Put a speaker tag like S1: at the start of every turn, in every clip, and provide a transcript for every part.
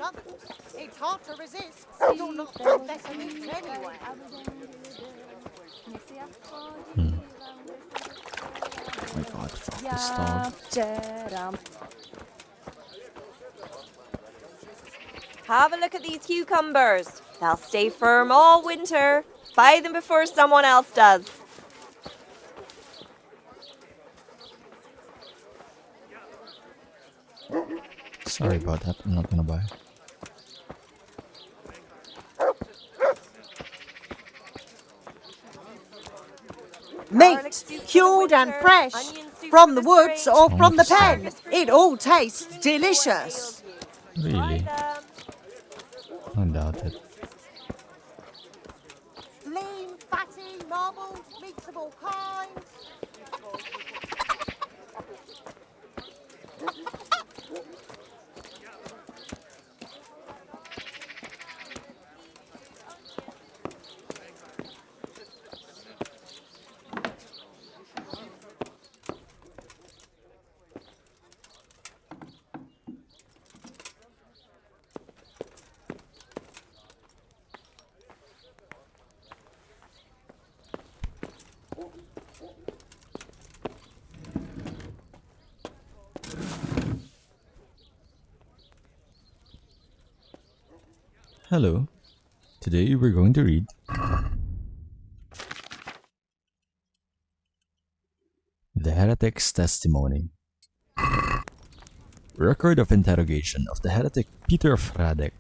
S1: others. It's hard to resist. You're not better anyway.
S2: My god, fuck this dog.
S3: Have a look at these cucumbers. They'll stay firm all winter. Buy them before someone else does.
S2: Sorry about that, I'm not gonna buy.
S1: Meat, cured and fresh, from the woods or from the pen. It all tastes delicious.
S2: Really? I doubt it.
S1: Lean, fatty, marbled, meats of all kinds.
S2: Hello. Today we're going to read The Heretic's Testimony. Record of Interrogation of the Heretic Peter of Hradek.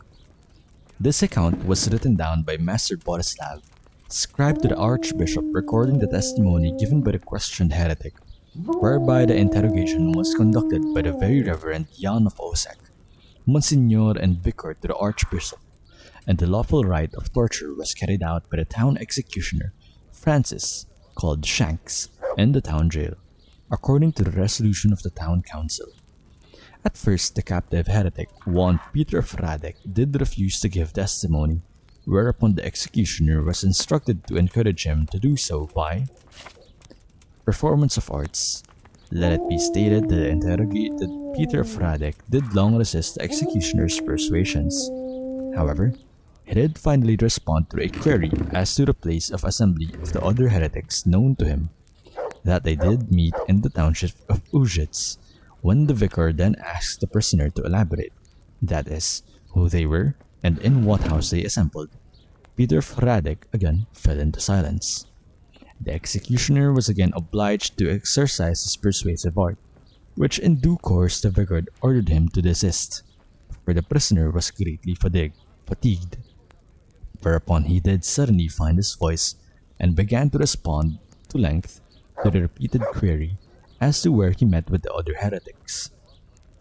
S2: This account was written down by Master Borislav, scribe to the Archbishop, recording the testimony given by the questioned heretic, whereby the interrogation was conducted by the Very Reverend Jan of Osek, Monsignor and Vicar to the Archbishop, and the lawful rite of torture was carried out by the town executioner, Francis, called Shanks, in the town jail, according to the resolution of the town council. At first, the captive heretic, one Peter of Hradek, did refuse to give testimony, whereupon the executioner was instructed to encourage him to do so by performance of arts. Let it be stated that the interrogated Peter of Hradek did long resist the executioner's persuasions. However, he did finally respond to a query as to the place of assembly of the other heretics known to him, that they did meet in the township of Uzhitz, when the vicar then asked the prisoner to elaborate, that is, who they were and in what house they assembled. Peter of Hradek again fell into silence. The executioner was again obliged to exercise his persuasive art, which in due course the vicar ordered him to desist, for the prisoner was greatly fatigued. Whereupon he did suddenly find his voice and began to respond to length to the repeated query as to where he met with the other heretics.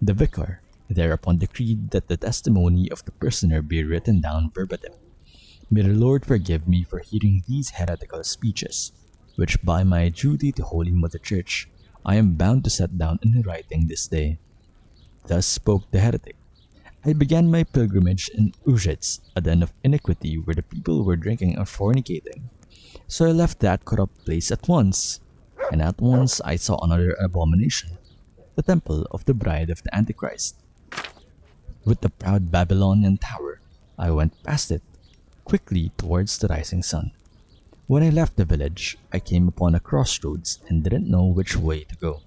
S2: The vicar thereupon decreed that the testimony of the prisoner be written down verbatim. May the Lord forgive me for hearing these heretical speeches, which by my duty to Holy Mother Church I am bound to set down in writing this day. Thus spoke the heretic. I began my pilgrimage in Uzhitz, a den of iniquity where the people were drinking and fornicating. So I left that corrupt place at once, and at once I saw another abomination, the temple of the bride of the Antichrist. With the proud Babylonian tower, I went past it, quickly towards the rising sun. When I left the village, I came upon a crossroads and didn't know which way to go.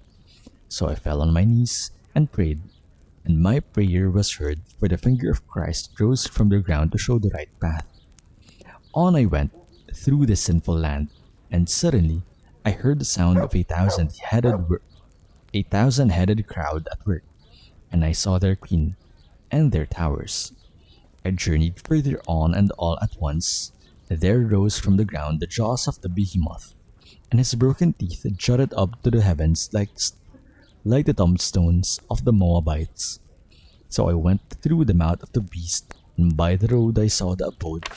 S2: So I fell on my knees and prayed, and my prayer was heard, for the finger of Christ rose from the ground to show the right path. On I went through this sinful land, and suddenly I heard the sound of a thousand-headed crowd at work, and I saw their queen and their towers. I journeyed further on, and all at once there rose from the ground the jaws of the behemoth, and his broken teeth jutted up to the heavens like the tombstones of the Moabites. So I went through the mouth of the beast, and by the road I saw the abode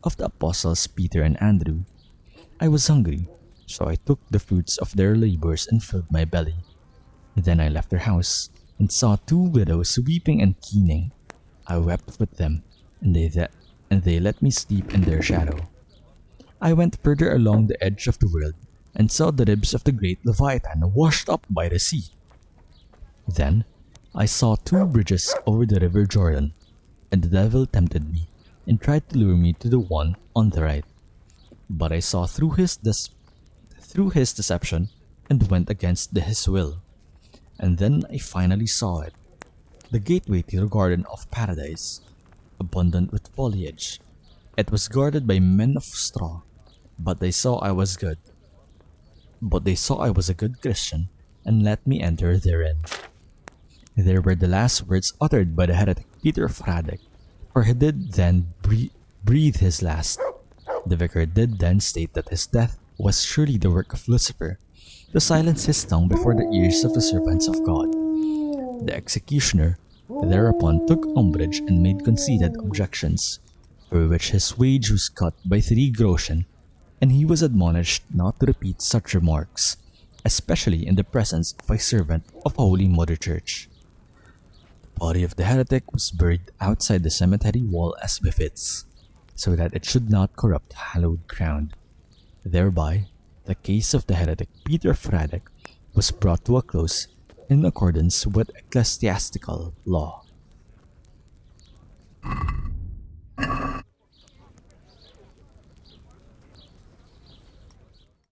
S2: of the apostles Peter and Andrew. I was hungry, so I took the fruits of their labors and filled my belly. Then I left their house, and saw two widows weeping and keening. I wept with them, and they let me sleep in their shadow. I went further along the edge of the world, and saw the ribs of the great Leviathan washed up by the sea. Then I saw two bridges over the river Jordan. and the devil tempted me and tried to lure me to the one on the right. But I saw through his deception and went against his will. And then I finally saw it, the gateway to the garden of paradise, abundant with foliage. It was guarded by men of straw, but they saw I was good. But they saw I was a good Christian and let me enter therein. There were the last words uttered by the heretic Peter of Hradek, for he did then breathe his last. The vicar did then state that his death was surely the work of Lucifer, to silence his tongue before the ears of the servants of God. The executioner thereupon took umbrage and made conceited objections, for which his wage was cut by 3 groschen, and he was admonished not to repeat such remarks, especially in the presence of a servant of Holy Mother Church. The body of the heretic was buried outside the cemetery wall as befits, so that it should not corrupt hallowed ground. Thereby, the case of the heretic Peter of Hradek was brought to a close in accordance with ecclesiastical law.